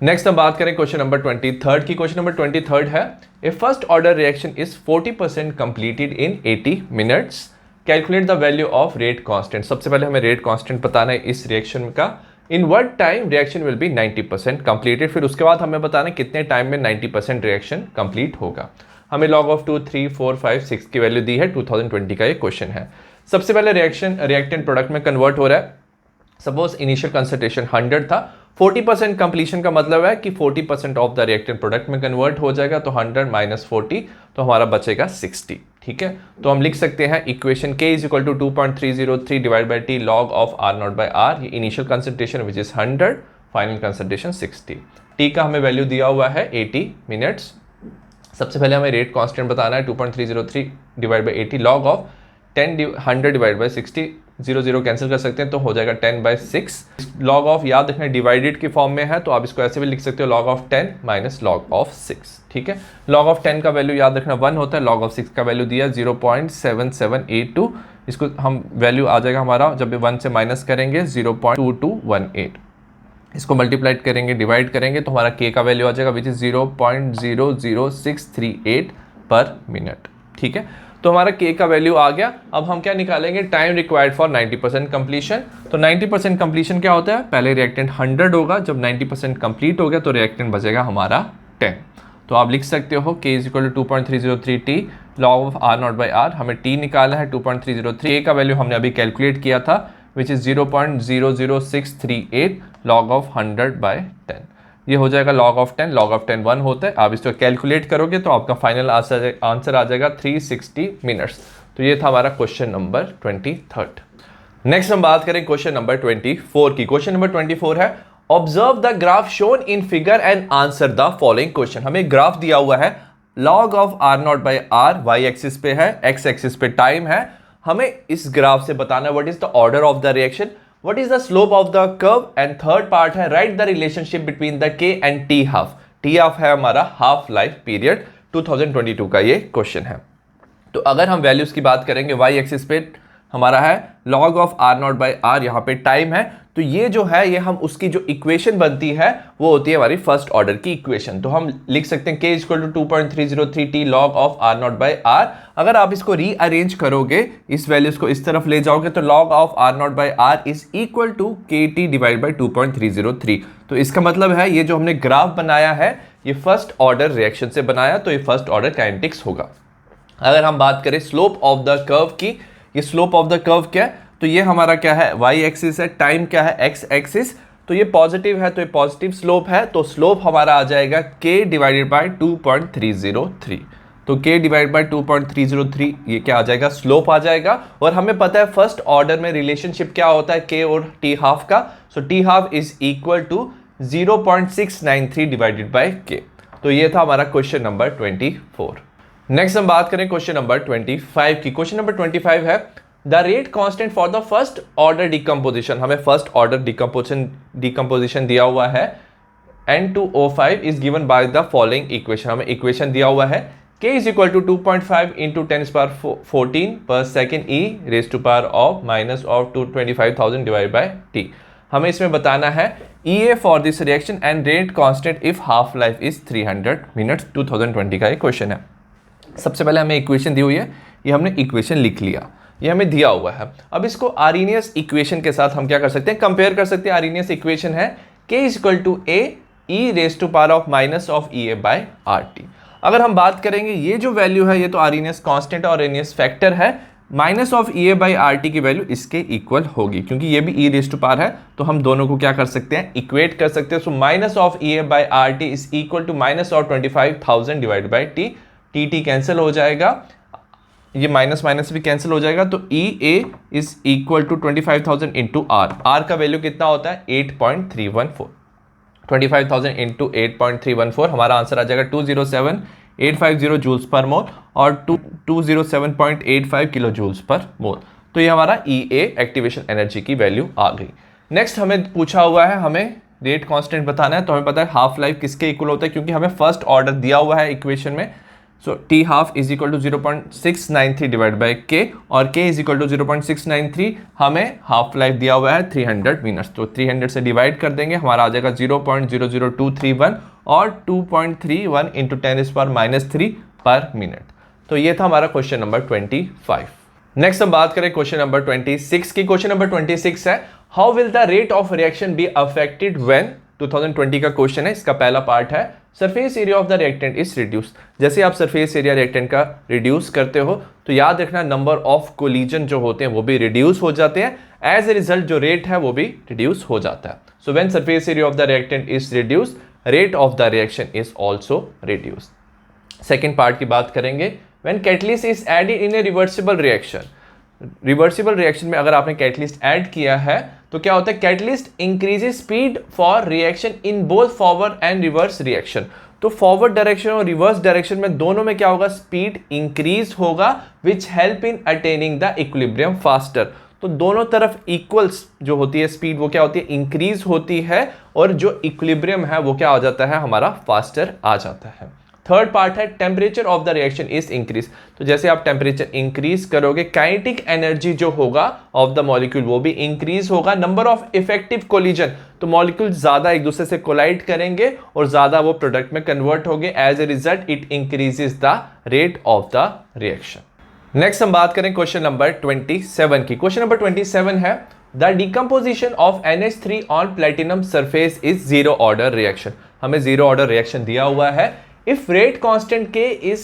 Speaker 1: नेक्स्ट हम बात करें क्वेश्चन नंबर 23 की। क्वेश्चन नंबर 23 है, a first order reaction is 40% completed in 80 minutes, calculate the value of rate constant. सबसे पहले हमें रेट कांस्टेंट बताना है इस रिएक्शन का। In what time reaction will be 90% completed. फिर उसके बाद हमें बताना है कितने टाइम में 90% रिएक्शन कंप्लीट होगा। हमें log ऑफ 2, 3, 4, 5, 6 की वैल्यू दी है। 2020 का ये क्वेश्चन है। सबसे पहले रिएक्टेंट प्रोडक्ट में कन्वर्ट हो रहा है। सपोज इनिशियल कंसंट्रेशन 100 था, 40% कंप्लीशन का मतलब है कि 40% ऑफ द रिएक्टेंट प्रोडक्ट में कन्वर्ट हो जाएगा। तो 100 माइनस 40 तो हमारा बचेगा 60। ठीक है, तो हम लिख सकते हैं equation K is equal to 2.303 divide by T log of R naught by R। ये initial concentration which is 100, final concentration 60। T का हमें वैल्यू दिया हुआ है 80 मिनट्स। सबसे पहले हमें रेट कांस्टेंट बताना है 2.303 divide by 80 log of 100 divide by 60। 0 0 cancel कर सकते हैं तो हो जाएगा 10/6। लॉग ऑफ याद रखना डिवाइडेड की फॉर्म में है, तो आप इसको ऐसे भी लिख सकते हो log of 10 minus log of 6। ठीक है, लॉग ऑफ 10 का वैल्यू याद रखना 1 होता है। लॉग ऑफ 6 का वैल्यू दिया 0.7782। इसको हम वैल्यू आ जाएगा हमारा, जब 1 से माइनस करेंगे 0.2218। इसको मल्टीप्लाइड करेंगे, डिवाइड करेंगे तो हमारा K का वैल्यू आ जाएगा विच इज 0.00638 पर मिनट। ठीक है, तो हमारा K का वैल्यू आ गया। अब हम क्या निकालेंगे, टाइम रिक्वायर्ड फॉर 90% कंप्लीशन। तो 90% कंप्लीशन क्या होता है, पहले रिएक्टेंट 100 होगा, जब 90% कंप्लीट हो गया तो रिएक्टेंट बचेगा हमारा 10। तो आप लिख सकते हो K is equal to 2.303 T log of R naught by R। हमें T निकालना है 2.303। K का वैल्यू हमने अभी कैलकुलेट किया था which is 0.00638 log of 100 by 10। ये हो जाएगा लॉग ऑफ 10, लॉग ऑफ 10 1 होता है। आप इसको कैलकुलेट करोगे तो आपका फाइनल आंसर आ जाएगा 360 मिनट्स। तो ये था हमारा क्वेश्चन नंबर 23। नेक्स्ट हम बात करें क्वेश्चन नंबर 24 की। क्वेश्चन नंबर 24 है observe the graph shown in figure and answer the following question. हमें ग्राफ दिया हुआ है, log of R naught by R Y axis पे है, एक्स एक्सिस पे टाइम है। हमें इस ग्राफ से बताना है what is the order of the reaction, what is the slope of the curve, and third part है write the relationship between the K and T half। T half है हमारा हाफ लाइफ पीरियड। 2022 का ये question है। तो अगर हम values की बात करेंगे, y एक्सिस पे हमारा है log of R naught by R, यहाँ पे टाइम है। तो ये जो है ये हम उसकी जो इक्वेशन बनती है वो होती है हमारी फर्स्ट ऑर्डर की इक्वेशन। तो हम लिख सकते हैं K is equal to 2.303 T log of R naught by R। अगर आप इसको रीअरेंज करोगे, इस वैल्यूज को इस तरफ ले जाओगे तो log of R naught by R is equal to KT divide by 2.303। तो इसका मतलब है ये जो हमने ग्राफ बनाया है ये फर्स्ट ऑर्डर रिएक्शन से बनाया, तो ये फर्स्ट ऑर्डर काइनेटिक्स होगा। अगर हम बात करें स्लोप ऑफ द कर्व की, ये स्लोप ऑफ द कर्व क्या है, तो ये हमारा क्या है, y एक्सिस है, टाइम क्या है, x एक्सिस। तो ये पॉजिटिव है तो ये पॉजिटिव स्लोप है, तो स्लोप हमारा आ जाएगा k डिवाइडेड बाय 2.303। तो k डिवाइड बाय 2.303 ये क्या आ जाएगा, स्लोप आ जाएगा। और हमें पता है फर्स्ट ऑर्डर में रिलेशनशिप क्या होता है k और t हाफ का। So t half is equal to 0.693 divided by k। तो ये था हमारा क्वेश्चन नंबर 24। नेक्स्ट हम बात करें क्वेश्चन नंबर 25 की। क्वेश्चन नंबर 25 है the rate constant for the first order decomposition. हमें फर्स्ट ऑर्डर डिकम्पोजिशन दिया हुआ है N2O5 is given by the following equation. हमें इक्वेशन दिया हुआ है K is equal to 2.5 into 10⁻14 per second E raise to power of minus of 225,000 divide by T। हमें इसमें बताना है EA for this reaction and rate constant if half life is 300 minutes. 2020 का ये क्वेश्चन है। सबसे पहले हमें इक्वेशन दी हुई है, ये हमने इक्वेशन लिख लिया, ये हमें दिया हुआ है। अब इसको आर्रीनियस इक्वेशन के साथ हम क्या कर सकते हैं, कंपेयर कर सकते हैं। आर्रीनियस इक्वेशन है K is equal to A E raise to power of minus of EA by RT। अगर हम बात करेंगे ये जो वैल्यू है ये तो आर्रीनियस कांस्टेंट और आर्रीनियस फैक्टर है, minus of EA by RT की वैल्यू इसके इक्वल होगी क्योंकि ये भी E रेज टू पावर है। तो हम दोनों को क्या कर सकते हैं, इक्वेट कर सकते हैं। So minus of EA by RT is equal to minus of 25,000 divide by T। T cancel हो जाएगा, ये माइनस माइनस भी कैंसिल हो जाएगा। तो EA is equal to 25,000 into R का वैल्यू कितना होता है 8.314। 25,000 इंटू 8.314 हमारा आंसर आ जाएगा 207,850 जूल्स पर मोल और 207.85 किलो जूल्स पर मोल। तो ये हमारा EA एक्टिवेशन एनर्जी की वैल्यू आ गई। नेक्स्ट हमें पूछा हुआ है हमें रेट कांस्टेंट बताना है। तो हमें पता है हाफ लाइफ किसके इक्वल होता है क्योंकि हमें फर्स्ट ऑर्डर दिया हुआ है इक्वेशन में। So T half is equal to 0.693 divide by K और K इज इक्वल टू 0.693। हमें हाफ लाइफ दिया हुआ है 300 मिनट्स, तो 300 से डिवाइड कर देंगे, हमारा आ जाएगा 0.00231 और 2.31 इंटू 10⁻³ पर मिनट। तो ये था हमारा क्वेश्चन नंबर 25। नेक्स्ट हम बात करें क्वेश्चन नंबर 26 की। क्वेश्चन नंबर 26 है how will the rate of reaction be affected when 2020 का क्वेश्चन है। इसका पहला पार्ट है surface area of the reactant is reduce. जैसे आप सरफेस एरिया रिएक्टेंट का रिड्यूस करते हो तो याद रखना नंबर ऑफ कोलिजन जो होते हैं वो भी रिड्यूस हो जाते हैं, एज ए रिजल्ट जो रेट है वो भी रिड्यूस हो जाता है। So when surface area of the reactant is reduce rate of the reaction is also reduce. Second part की बात करेंगे when catalyst is added in a reversible reaction. Reversible reaction में अगर आपने कैटलिस्ट ऐड किया है तो क्या होता है, catalyst increases speed for reaction in both forward and reverse reaction. तो फॉरवर्ड डायरेक्शन और रिवर्स डायरेक्शन में दोनों में क्या होगा, स्पीड इंक्रीज होगा which help in attaining the equilibrium faster. तो दोनों तरफ इक्वल्स जो होती है स्पीड वो क्या होती है, इंक्रीज होती है, और जो इक्विलिब्रियम है वो क्या हो जाता है, हमारा फास्टर आ जाता है। थर्ड पार्ट है temperature of the reaction is increase. तो जैसे आप टेम्परेचर इंक्रीज करोगे काइनेटिक एनर्जी जो होगा ऑफ द मॉलिक्यूल वो भी इंक्रीज होगा। नंबर ऑफ इफेक्टिव कोलिजन, तो मॉलिक्यूल ज्यादा एक दूसरे से कोलाइड करेंगे और ज्यादा वो प्रोडक्ट में कन्वर्ट होंगे, as a result it increases the rate of the reaction. Next हम बात करें क्वेश्चन नंबर 27 की। क्वेश्चन नंबर 27 है the decomposition of NH3 on platinum surface is zero order reaction. हमें जीरो ऑर्डर रिएक्शन दिया हुआ है। If rate constant K is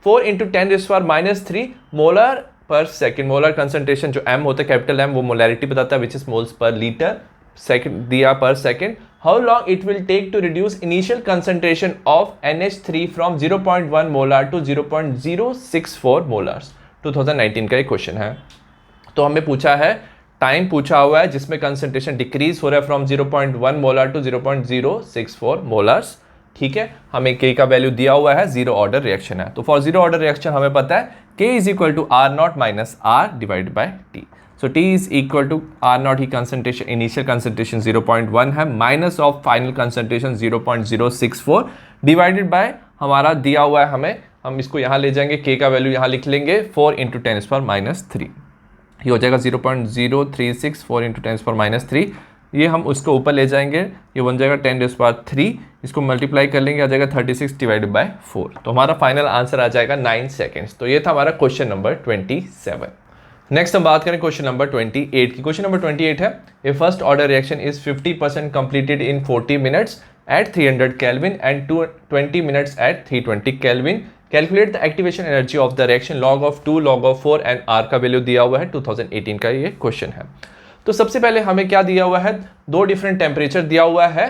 Speaker 1: 4 × 10⁻³ molar पर सेकेंड। मोलर कंसंट्रेशन जो M होता है कैपिटल M वो मोलैरिटी बताता है which is moles per litre second दिया per second. How long it will take to reduce initial concentration of NH3 from 0.1 molar to 0.064 molars. 2019 का एक क्वेश्चन है। तो हमें पूछा है टाइम पूछा हुआ है जिसमें कंसंट्रेशन डिक्रीज हो रहा है फ्रॉम 0.1 मोलर टू 0.064 मोलर्स। ठीक है, हमें K का वैल्यू दिया हुआ है, जीरो ऑर्डर रिएक्शन है। तो फॉर जीरो ऑर्डर रिएक्शन हमें पता है K is equal to R0 minus R divide by T। So T is equal to R0 ही कंसंट्रेशन इनिशियल कंसंट्रेशन 0.1 है minus of final concentration 0.064 divided by हमारा दिया हुआ है हमें, हम इसको यहाँ ले जाएंगे, K का वैल्यू यहाँ लिख लेंगे 4 × 10⁻³ ये हो जाएगा 0.036 4 × 10⁻³। ये हम उसको ऊपर ले जाएंगे, ये बन जाएगा 10⁻³, इसको मल्टीप्लाई कर लेंगे आ जाएगा 36 डिवाइडेड बाय 4। तो हमारा फाइनल आंसर आ जाएगा 9 सेकेंड्स। तो ये था हमारा क्वेश्चन नंबर 27। नेक्स्ट हम बात करें क्वेश्चन नंबर 28 की। क्वेश्चन नंबर 28 है a first order reaction is 50% completed in 40 minutes at 300 kelvin and 20 minutes at 320 kelvin. Calculate the activation energy of the reaction log of 2 log of 4 and R का value दिया हुआ है। 2018 का ये question है। तो सबसे पहले हमें क्या दिया हुआ है, दो डिफरेंट टेम्परेचर दिया हुआ है,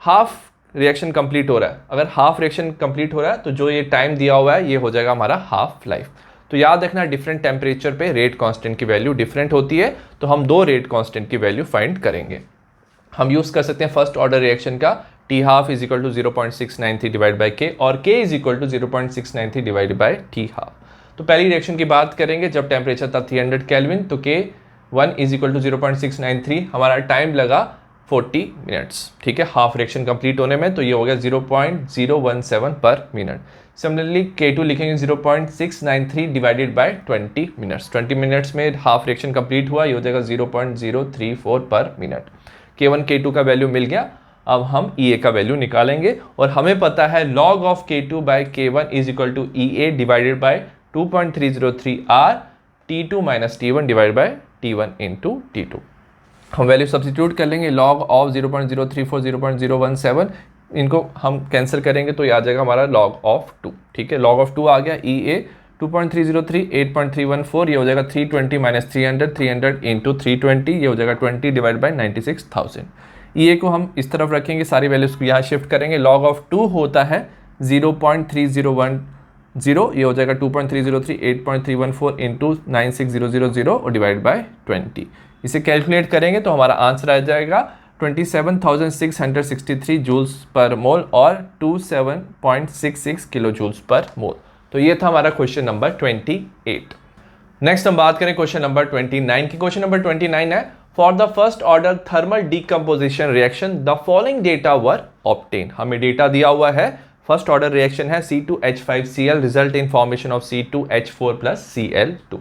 Speaker 1: हाफ रिएक्शन कंप्लीट हो रहा है। अगर हाफ रिएक्शन कंप्लीट हो रहा है तो जो ये टाइम दिया हुआ है ये हो जाएगा हमारा हाफ लाइफ। तो याद रखना डिफरेंट टेम्परेचर पे रेट कांस्टेंट की वैल्यू डिफरेंट होती है, तो हम दो रेट कांस्टेंट की वैल्यू फाइंड करेंगे। हम यूज कर सकते हैं फर्स्ट ऑर्डर रिएक्शन का T half is equal to 0.693 divide by K और K is equal to 0.693 divide by T half. तो पहली रिएक्शन की बात करेंगे जब टेम्परेचर था 300 केल्विन तो K1 इज इक्वल टू 0.693, हमारा टाइम लगा 40 मिनट्स। ठीक है, हाफ रिएक्शन कंप्लीट होने में, तो ये हो गया 0.017 पर मिनट। सिमिलरली K2 लिखेंगे 0.693 डिवाइडेड बाय 20 मिनट्स। 20 मिनट्स में हाफ रिएक्शन कंप्लीट हुआ, ये हो जाएगा 0.034 पर मिनट। K1 K2 का वैल्यू मिल गया। अब हम EA का वैल्यू निकालेंगे और हमें पता है log of K2 by K1 is equal to EA divided by 2.303 R T2 minus T1 divide by T1 into T2। हम वैल्यू सब्सटीट्यूट कर लेंगे, log ऑफ 0.034 0.017 इनको हम कैंसिल करेंगे तो ये आ जाएगा हमारा log ऑफ 2। ठीक है, log ऑफ 2 आ गया, EA 2.303 8.314 ये हो जाएगा 320 माइनस 300 इंटू 320 ये हो जाएगा 20 डिवाइड बाई 96,000। EA को हम इस तरफ रखेंगे, सारी वैल्यूज को यहाँ शिफ्ट करेंगे। log ऑफ 2 होता है 0.3010, ये हो जाएगा 2.303 8.314 इंटू 96000 और डिवाइड बाय 20। इसे कैलकुलेट करेंगे तो हमारा आंसर आ जाएगा 27,663 जूल्स पर मोल और 27.66 किलो जूल्स पर मोल। तो ये था हमारा क्वेश्चन नंबर 28। नेक्स्ट हम बात करें क्वेश्चन नंबर 29 की। क्वेश्चन नंबर 29 है for the first order thermal decomposition reaction the following data were obtain. हमें डेटा दिया हुआ है, फर्स्ट ऑर्डर रिएक्शन है C2H5Cl result in formation of C2H4 plus Cl2।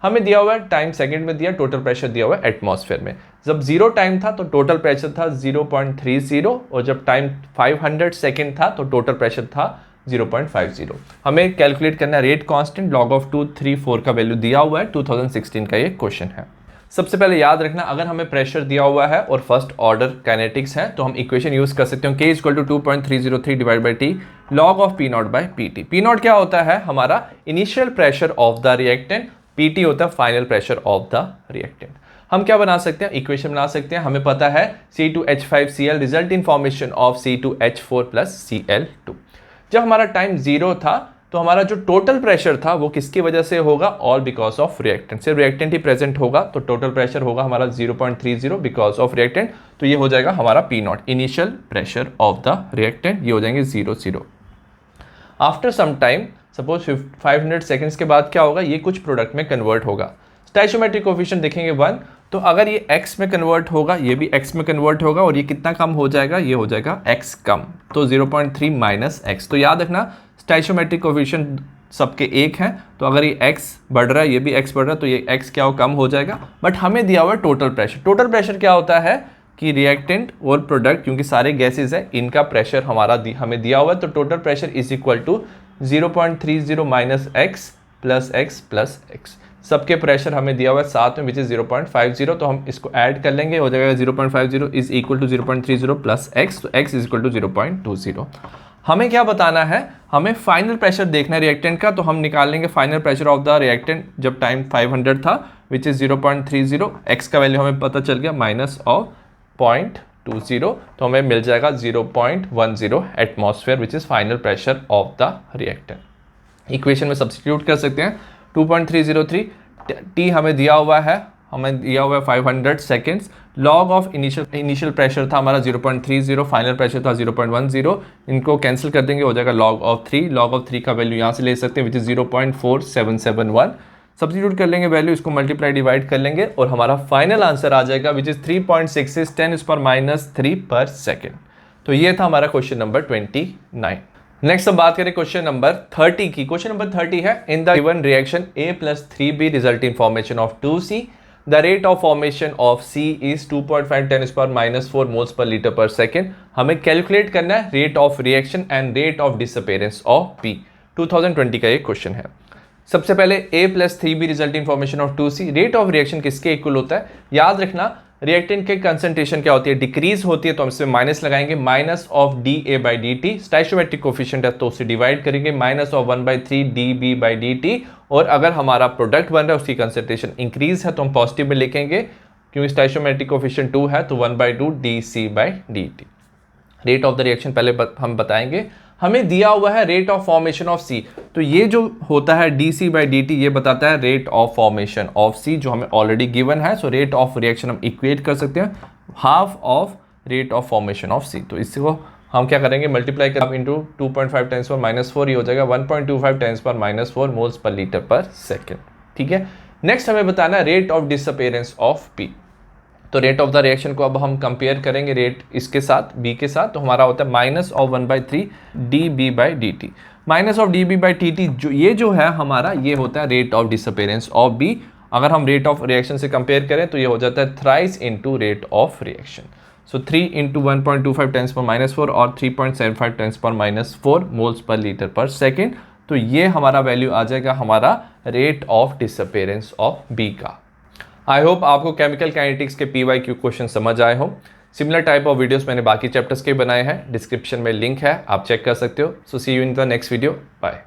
Speaker 1: हमें दिया हुआ है टाइम सेकंड में दिया, टोटल प्रेशर दिया हुआ है एटमॉस्फेयर में। जब जीरो टाइम था तो टोटल प्रेशर था 0.30 और जब टाइम 500 सेकंड था तो टोटल प्रेशर था 0.50। हमें कैलकुलेट करना है रेट कांस्टेंट, log ऑफ 2, 3, 4 का वैल्यू दिया हुआ है, 2016 का ये क्वेश्चन है। सबसे पहले याद रखना, अगर हमें प्रेशर दिया हुआ है और फर्स्ट ऑर्डर काइनेटिक्स है तो हम इक्वेशन यूज कर सकते हैं K = 2.303 divide by T log of P0 by PT। P0 क्या होता है? हमारा initial pressure of the reactant, PT होता है final pressure of the reactant. हम क्या बना सकते हैं? इक्वेशन बना सकते हैं। हमें पता है C2H5Cl result in formation of C2H4 plus Cl2। जब हमारा टाइम 0 था तो हमारा जो टोटल प्रेशर था वो किसकी वजह से होगा? All because of reactant. सिर्फ रिएक्टेंट ही प्रेजेंट होगा तो टोटल प्रेशर होगा हमारा 0.30 बिकॉज ऑफ रिएक्टेंट। तो ये हो जाएगा हमारा P0, initial pressure of the reactant. ये हो जाएंगे 0. After some time, suppose 500 seconds के बाद क्या होगा? ये कुछ प्रोडक्ट में कन्वर्ट होगा। स्टोइचोमेट्रिक कोफिशिएंट देखेंगे 1, तो अगर ये x में कन्वर्ट होगा, ये भी x में कन्वर्ट होगा और ये कितना कम हो जाएगा? ये हो जाएगा x कम, तो 0.3 माइनस x। तो याद रखना स्टोइचोमेट्रिक कोफिशिएंट सबके एक हैं, तो अगर ये x बढ़ रहा है, ये भी x बढ़ रहा है, तो ये x क्या हो? कम हो जाएगा। बट हमें दिया हुआ है टोटल प्रेशर। टोटल प्रेशर क्या होता है कि रिएक्टेंट और प्रोडक्ट, क्योंकि सारे गैसेज है, इनका प्रेशर हमें दिया हुआ है, तो total pressure is equal to 0.30 minus x plus x plus x। सबके प्रेशर हमें दिया हुआ है साथ में, विच इज 0.50, तो हम इसको ऐड कर लेंगे, हो जाएगा 0.50 is equal to 0.30 plus x, तो x इज इक्वल टू 0.20। हमें क्या बताना है? हमें फाइनल प्रेशर देखना है रिएक्टेंट का, तो हम निकाल लेंगे final pressure of the reactant जब टाइम 500 था, विच इज 0.30। x का वैल्यू हमें पता चल गया माइनस ऑफ 0.20, तो हमें मिल जाएगा 0.10 atmosphere, which is final pressure of the reactant. Equation में सब्स्टिट्यूट कर सकते हैं। 2.303 T हमें दिया हुआ है, 500 seconds. Log of initial pressure था हमारा 0.30, फाइनल प्रेशर था 0.10। इनको कैंसिल कर देंगे, हो जाएगा log ऑफ 3। log ऑफ 3 का वैल्यू यहाँ से ले सकते हैं, विच इज 0.4771। सब्स्टिट्यूट कर लेंगे वैल्यू, इसको मल्टीप्लाई डिवाइड कर लेंगे और हमारा फाइनल आंसर आ जाएगा, विच इज 3.66 10⁻³ पर सेकेंड। तो ये था हमारा क्वेश्चन नंबर 29। नेक्स्ट हम बात करें क्वेश्चन नंबर 30 की। क्वेश्चन नंबर 30 है, in the given reaction A + 3B result in formation of 2C, the rate of formation of C is 2.5 10⁻⁴ moles per litre पर सेकेंड। हमें कैलकुलेट करना है rate of reaction and rate of disappearance of P। 2020 का ये question है। सबसे पहले A + 3B result in formation of 2C, rate of reaction किसके इक्वल होता है? याद रखना रिएक्टेंट की कंसंट्रेशन क्या होती है? डिक्रीज होती है, तो हम इसमें माइनस लगाएंगे, माइनस ऑफ dA/dt। स्टोइचोमेट्रिक कोफिशिएंट है तो उसे डिवाइड करेंगे, माइनस ऑफ 1/3 dB/dt। और अगर हमारा प्रोडक्ट बन रहा है उसकी कंसंट्रेशन इंक्रीज है तो हम पॉजिटिव में लिखेंगे, क्योंकि स्टोइचोमेट्रिक कोफिशिएंट 2 है, तो 1/2 dC/dt। Rate of the reaction पहले हम बताएंगे। हमें दिया हुआ है rate of formation of C, तो ये जो होता है dC/dt ये बताता है rate of formation of C, जो हमें ऑलरेडी गिवन है। सो रेट ऑफ रिएक्शन हम इक्वेट कर सकते हैं half of rate of formation of C। तो इसको हम क्या करेंगे? मल्टीप्लाई कर इंटू 2.5 10⁻⁴, ये हो जाएगा 1.25 10⁻⁴ मोल्स पर लीटर पर सेकेंड। ठीक है। नेक्स्ट हमें बताना है rate of disappearance of P। तो रेट ऑफ द रिएक्शन को अब हम कंपेयर करेंगे रेट इसके साथ, B के साथ, तो हमारा होता है minus of 1/3 dB/dt। Minus of dB/dt जो है हमारा, ये होता है rate of disappearance of B। अगर हम रेट ऑफ रिएक्शन से कंपेयर करें तो ये हो जाता है thrice into rate of reaction. सो 3 × 1.25 10⁻⁴ और 3.75 10⁻⁴ मोल्स पर लीटर पर सेकेंड। तो ये हमारा वैल्यू आ जाएगा हमारा rate of disappearance of B का। आई होप आपको केमिकल काइनेटिक्स के PYQ क्वेश्चन समझ आए हो। सिमिलर टाइप ऑफ वीडियोस मैंने बाकी चैप्टर्स के बनाए हैं, डिस्क्रिप्शन में लिंक है, आप चेक कर सकते हो। So see you in the next video, bye.